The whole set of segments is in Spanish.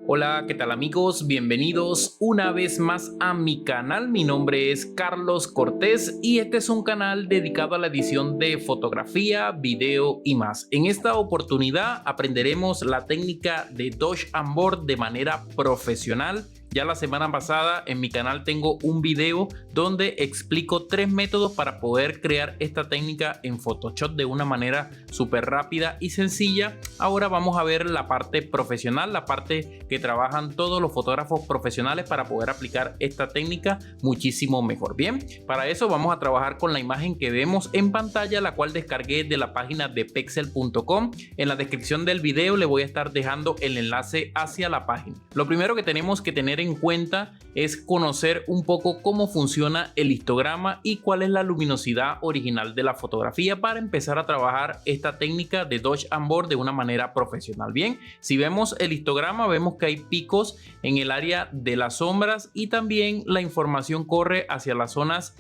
Hola, ¿qué tal amigos? Bienvenidos una vez más a mi canal. Mi nombre es Carlos Cortés y este es un canal dedicado a la edición de fotografía, video y más. En esta oportunidad aprenderemos la técnica de Dodge and Burn de manera profesional. Ya la semana pasada en mi canal tengo un video donde explico 3 métodos para poder crear esta técnica en Photoshop de una manera súper rápida y sencilla. Ahora vamos a ver la parte profesional, la parte que trabajan todos los fotógrafos profesionales para poder aplicar esta técnica muchísimo mejor. Bien, para eso vamos a trabajar con la imagen que vemos en pantalla, la cual descargué de la página de pexel.com. En la descripción del video le voy a estar dejando el enlace hacia la página. Lo primero que tenemos que tener en cuenta es conocer un poco cómo funciona el histograma y cuál es la luminosidad original de la fotografía para empezar a trabajar esta técnica de Dodge and Burn de una manera profesional. Bien, si vemos el histograma vemos que hay picos en el área de las sombras y también la información corre hacia las zonas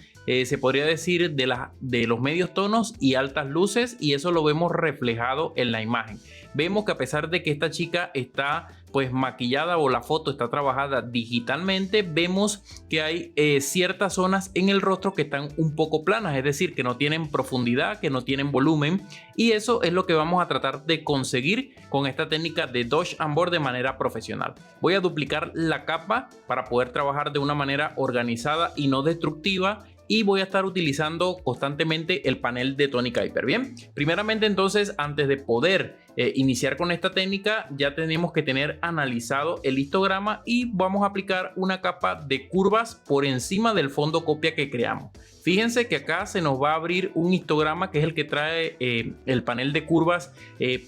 se podría decir de los medios tonos y altas luces, y eso lo vemos reflejado en la imagen. Vemos que a pesar de que esta chica está pues maquillada o la foto está trabajada digitalmente, vemos que hay ciertas zonas en el rostro que están un poco planas, es decir, que no tienen profundidad, que no tienen volumen, y eso es lo que vamos a tratar de conseguir con esta técnica de Dodge and Burn de manera profesional. Voy a duplicar la capa para poder trabajar de una manera organizada y no destructiva, y voy a estar utilizando constantemente el panel de Tony Kuiper. Bien, primeramente entonces, antes de poder iniciar con esta técnica, ya tenemos que tener analizado el histograma y vamos a aplicar una capa de curvas por encima del fondo copia que creamos. Fíjense que acá se nos va a abrir un histograma que es el que trae el panel de curvas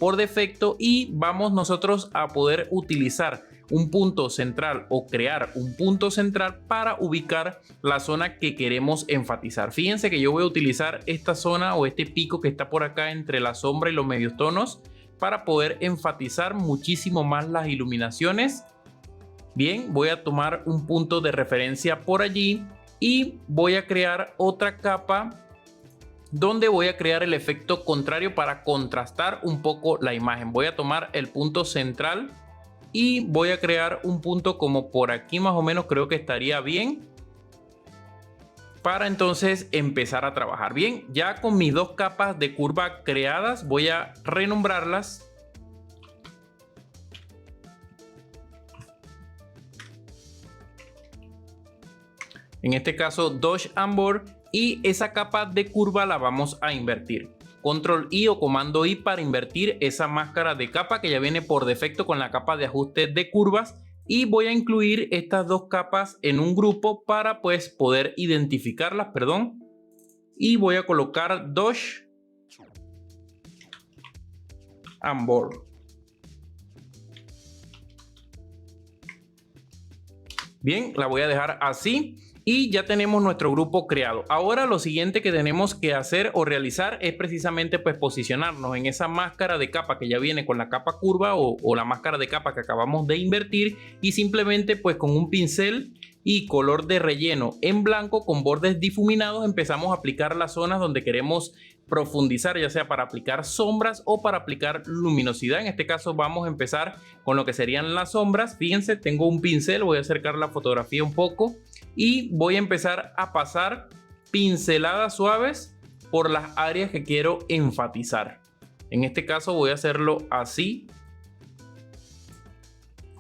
por defecto, y vamos nosotros a poder utilizar un punto central o crear un punto central para ubicar la zona que queremos enfatizar. Fíjense que yo voy a utilizar esta zona o este pico que está por acá entre la sombra y los medios tonos para poder enfatizar muchísimo más las iluminaciones. Bien, voy a tomar un punto de referencia por allí y voy a crear otra capa donde voy a crear el efecto contrario para contrastar un poco la imagen. Voy a tomar el punto central y voy a crear un punto como por aquí más o menos, creo que estaría bien para entonces empezar a trabajar. Bien, ya con mis dos capas de curva creadas voy a renombrarlas. En este caso Dodge and Burn, y esa capa de curva la vamos a invertir. Control I o comando I para invertir esa máscara de capa que ya viene por defecto con la capa de ajuste de curvas, y voy a incluir estas dos capas en un grupo para pues poder identificarlas, y voy a colocar Dodge and Burn. Bien, la voy a dejar así. Y ya tenemos nuestro grupo creado. Ahora lo siguiente que tenemos que hacer o realizar es precisamente pues posicionarnos en esa máscara de capa que ya viene con la capa curva o la máscara de capa que acabamos de invertir, y simplemente pues con un pincel y color de relleno en blanco con bordes difuminados empezamos a aplicar las zonas donde queremos profundizar, ya sea para aplicar sombras o para aplicar luminosidad. En este caso vamos a empezar con lo que serían las sombras. Fíjense, tengo un pincel, voy a acercar la fotografía un poco y voy a empezar a pasar pinceladas suaves por las áreas que quiero enfatizar. En este caso voy a hacerlo así,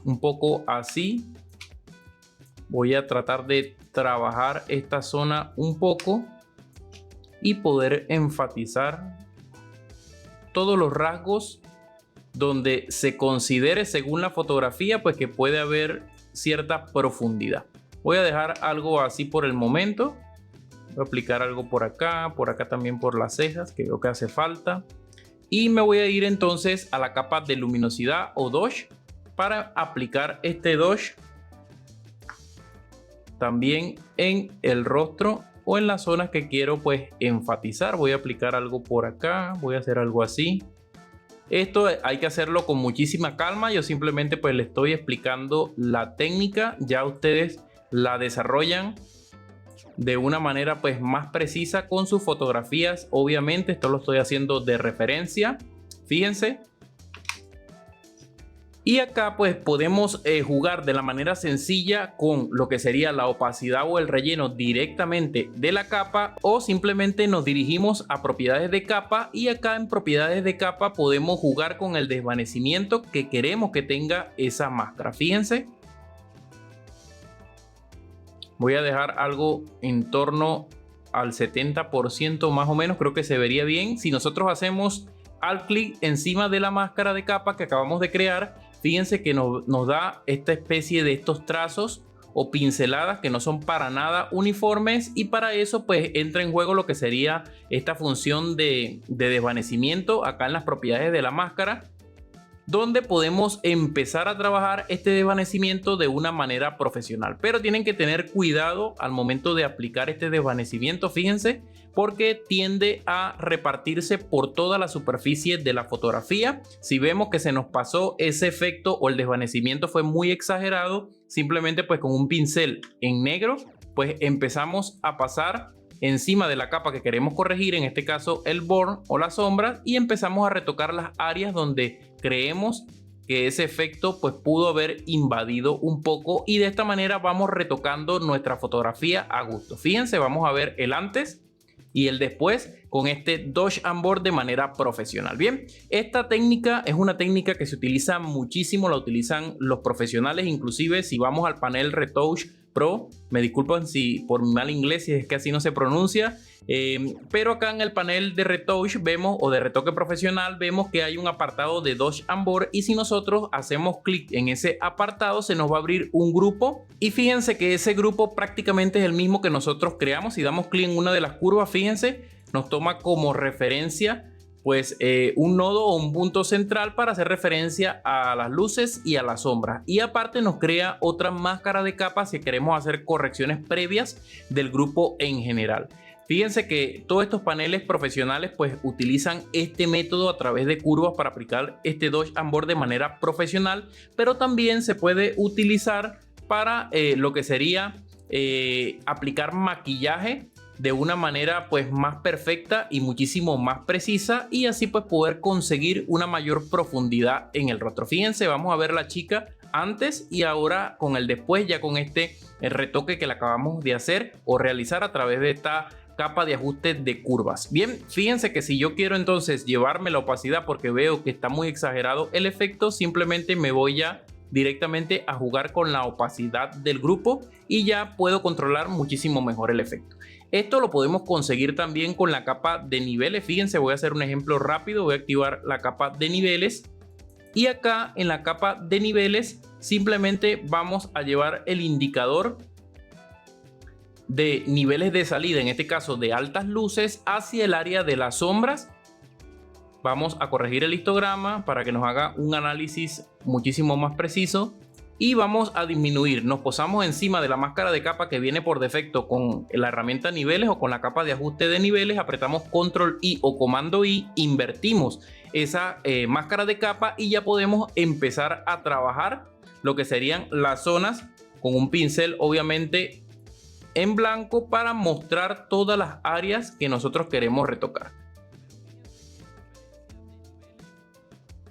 un poco así. Voy a tratar de trabajar esta zona un poco y poder enfatizar todos los rasgos donde se considere según la fotografía pues que puede haber cierta profundidad. Voy a dejar algo así por el momento. Voy a aplicar algo por acá también por las cejas, que veo que hace falta. Y me voy a ir entonces a la capa de luminosidad o Dodge para aplicar este Dodge también en el rostro o en las zonas que quiero pues enfatizar. Voy a aplicar algo por acá, voy a hacer algo así. Esto hay que hacerlo con muchísima calma. Yo simplemente pues les estoy explicando la técnica. Ya ustedes la desarrollan de una manera pues más precisa con sus fotografías. Obviamente esto lo estoy haciendo de referencia. Fíjense. Y acá pues podemos jugar de la manera sencilla con lo que sería la opacidad o el relleno directamente de la capa, o simplemente nos dirigimos a propiedades de capa y acá en propiedades de capa podemos jugar con el desvanecimiento que queremos que tenga esa máscara. Fíjense, voy a dejar algo en torno al 70% más o menos, creo que se vería bien. Si nosotros hacemos alt clic encima de la máscara de capa que acabamos de crear, fíjense que nos da esta especie de estos trazos o pinceladas que no son para nada uniformes, y para eso pues entra en juego lo que sería esta función de desvanecimiento acá en las propiedades de la máscara, donde podemos empezar a trabajar este desvanecimiento de una manera profesional. Pero tienen que tener cuidado al momento de aplicar este desvanecimiento, fíjense, porque tiende a repartirse por toda la superficie de la fotografía. Si vemos que se nos pasó ese efecto o el desvanecimiento fue muy exagerado, simplemente pues con un pincel en negro pues empezamos a pasar encima de la capa que queremos corregir, en este caso el born o la sombra, y empezamos a retocar las áreas donde creemos que ese efecto pues pudo haber invadido un poco, y de esta manera vamos retocando nuestra fotografía a gusto. Fíjense, vamos a ver el antes y el después con este Dodge and Burn de manera profesional. Bien, esta técnica es una técnica que se utiliza muchísimo, la utilizan los profesionales, inclusive si vamos al panel Retouch Pro, me disculpan si por mi mal inglés, si es que así no se pronuncia, pero acá en el panel de Retouch vemos, o de retoque profesional, vemos que hay un apartado de Dodge and Burn, y si nosotros hacemos clic en ese apartado se nos va a abrir un grupo, y fíjense que ese grupo prácticamente es el mismo que nosotros creamos. Si damos clic en una de las curvas, fíjense, nos toma como referencia pues un nodo o un punto central para hacer referencia a las luces y a las sombras, y aparte nos crea otra máscara de capas si queremos hacer correcciones previas del grupo en general. Fíjense que todos estos paneles profesionales pues utilizan este método a través de curvas para aplicar este Dodge and Burn de manera profesional, pero también se puede utilizar para lo que sería aplicar maquillaje de una manera pues más perfecta y muchísimo más precisa, y así pues poder conseguir una mayor profundidad en el rostro. Fíjense, vamos a ver la chica antes y ahora con el después, ya con este retoque que le acabamos de hacer o realizar a través de esta capa de ajuste de curvas. Bien, fíjense que si yo quiero entonces llevarme la opacidad porque veo que está muy exagerado el efecto, simplemente me voy ya directamente a jugar con la opacidad del grupo y ya puedo controlar muchísimo mejor el efecto. Esto lo podemos conseguir también con la capa de niveles. Fíjense, voy a hacer un ejemplo rápido. Voy a activar la capa de niveles, y acá en la capa de niveles simplemente vamos a llevar el indicador de niveles de salida, en este caso de altas luces, hacia el área de las sombras. Vamos a corregir el histograma para que nos haga un análisis muchísimo más preciso, y vamos a disminuir. Nos posamos encima de la máscara de capa que viene por defecto con la herramienta niveles o con la capa de ajuste de niveles, apretamos control I o comando I, invertimos esa máscara de capa y ya podemos empezar a trabajar lo que serían las zonas con un pincel obviamente en blanco para mostrar todas las áreas que nosotros queremos retocar.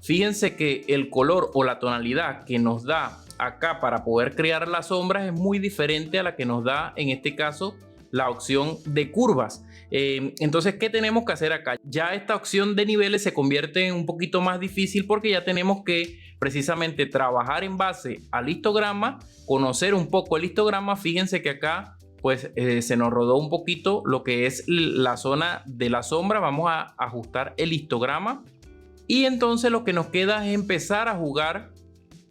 Fíjense que el color o la tonalidad que nos da acá para poder crear las sombras es muy diferente a la que nos da en este caso la opción de curvas. Entonces, ¿qué tenemos que hacer acá? Ya esta opción de niveles se convierte en un poquito más difícil porque ya tenemos que precisamente trabajar en base al histograma, conocer un poco el histograma. Fíjense que acá pues se nos rodó un poquito lo que es la zona de la sombra. Vamos a ajustar el histograma y entonces lo que nos queda es empezar a jugar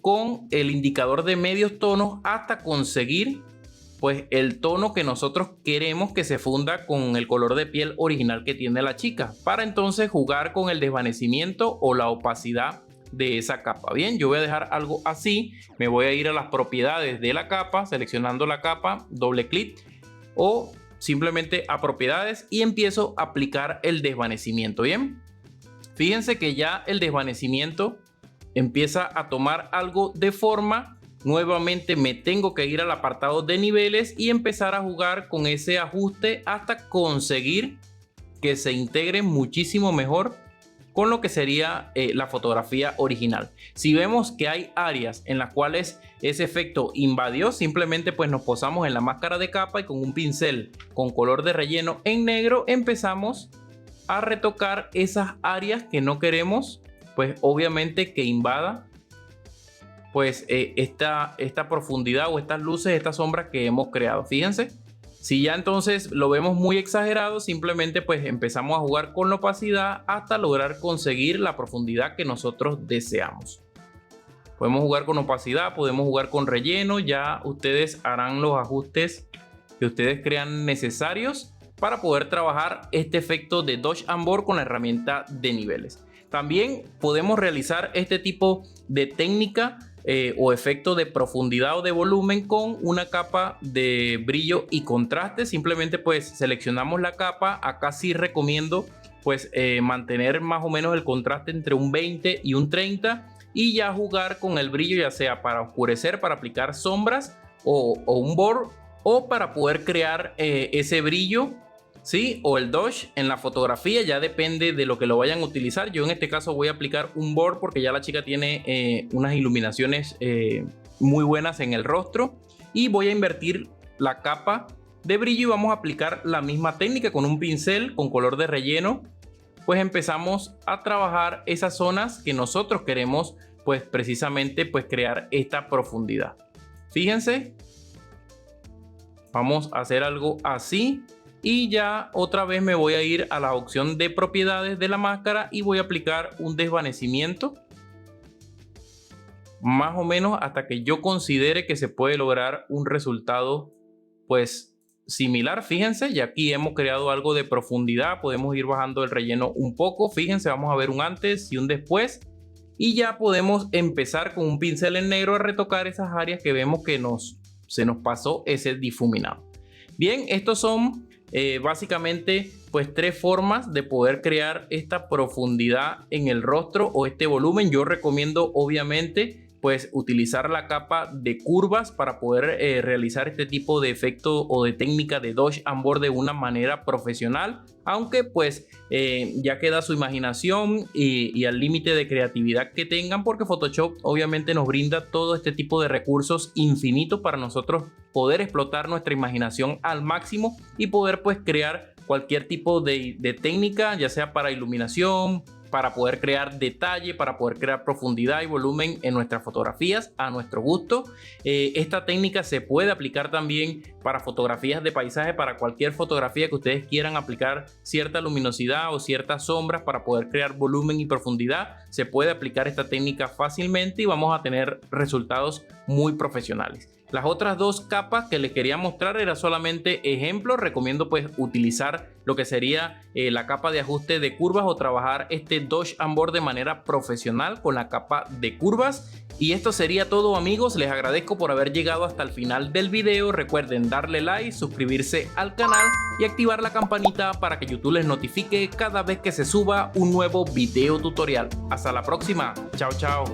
con el indicador de medios tonos hasta conseguir pues el tono que nosotros queremos que se funda con el color de piel original que tiene la chica, para entonces jugar con el desvanecimiento o la opacidad de esa capa. Bien, yo voy a dejar algo así, me voy a ir a las propiedades de la capa, seleccionando la capa, doble clic o simplemente a propiedades y empiezo a aplicar el desvanecimiento. Bien, fíjense que ya el desvanecimiento empieza a tomar algo de forma. Nuevamente me tengo que ir al apartado de niveles y empezar a jugar con ese ajuste hasta conseguir que se integre muchísimo mejor con lo que sería la fotografía original. Si vemos que hay áreas en las cuales ese efecto invadió, simplemente pues nos posamos en la máscara de capa y con un pincel con color de relleno en negro empezamos a retocar esas áreas que no queremos, pues obviamente que invada pues esta profundidad o estas luces, estas sombras que hemos creado. Fíjense, si ya entonces lo vemos muy exagerado, simplemente pues empezamos a jugar con la opacidad hasta lograr conseguir la profundidad que nosotros deseamos. Podemos jugar con opacidad, podemos jugar con relleno, ya ustedes harán los ajustes que ustedes crean necesarios para poder trabajar este efecto de Dodge and Burn con la herramienta de niveles. También podemos realizar este tipo de técnica o efecto de profundidad o de volumen con una capa de brillo y contraste. Simplemente pues seleccionamos la capa. Acá sí recomiendo pues mantener más o menos el contraste entre un 20 y un 30 y ya jugar con el brillo, ya sea para oscurecer, para aplicar sombras o un blur, o para poder crear ese brillo, ¿sí? O el Dodge en la fotografía. Ya depende de lo que lo vayan a utilizar. Yo en este caso voy a aplicar un blur porque ya la chica tiene unas iluminaciones muy buenas en el rostro, y voy a invertir la capa de brillo y vamos a aplicar la misma técnica con un pincel con color de relleno. Pues empezamos a trabajar esas zonas que nosotros queremos pues precisamente pues crear esta profundidad. Fíjense, vamos a hacer algo así. Y ya otra vez me voy a ir a la opción de propiedades de la máscara y voy a aplicar un desvanecimiento, más o menos hasta que yo considere que se puede lograr un resultado pues similar. Fíjense, ya aquí hemos creado algo de profundidad. Podemos ir bajando el relleno un poco. Fíjense, vamos a ver un antes y un después, y ya podemos empezar con un pincel en negro a retocar esas áreas que vemos que se nos pasó ese difuminado. Bien, estos son básicamente pues 3 formas de poder crear esta profundidad en el rostro o este volumen. Yo recomiendo obviamente pues utilizar la capa de curvas para poder realizar este tipo de efecto o de técnica de Dodge and Burn de una manera profesional, aunque pues ya queda su imaginación y al límite de creatividad que tengan, porque Photoshop obviamente nos brinda todo este tipo de recursos infinitos para nosotros poder explotar nuestra imaginación al máximo y poder pues crear cualquier tipo de técnica, ya sea para iluminación, para poder crear detalle, para poder crear profundidad y volumen en nuestras fotografías a nuestro gusto. Esta técnica se puede aplicar también para fotografías de paisaje, para cualquier fotografía que ustedes quieran aplicar cierta luminosidad o ciertas sombras para poder crear volumen y profundidad. Se puede aplicar esta técnica fácilmente y vamos a tener resultados muy profesionales. Las otras 2 capas que les quería mostrar era solamente ejemplos. Recomiendo pues utilizar lo que sería la capa de ajuste de curvas o trabajar este Dodge and Burn de manera profesional con la capa de curvas. Y esto sería todo, amigos. Les agradezco por haber llegado hasta el final del video. Recuerden darle like, suscribirse al canal y activar la campanita para que YouTube les notifique cada vez que se suba un nuevo video tutorial. Hasta la próxima. Chao, chao.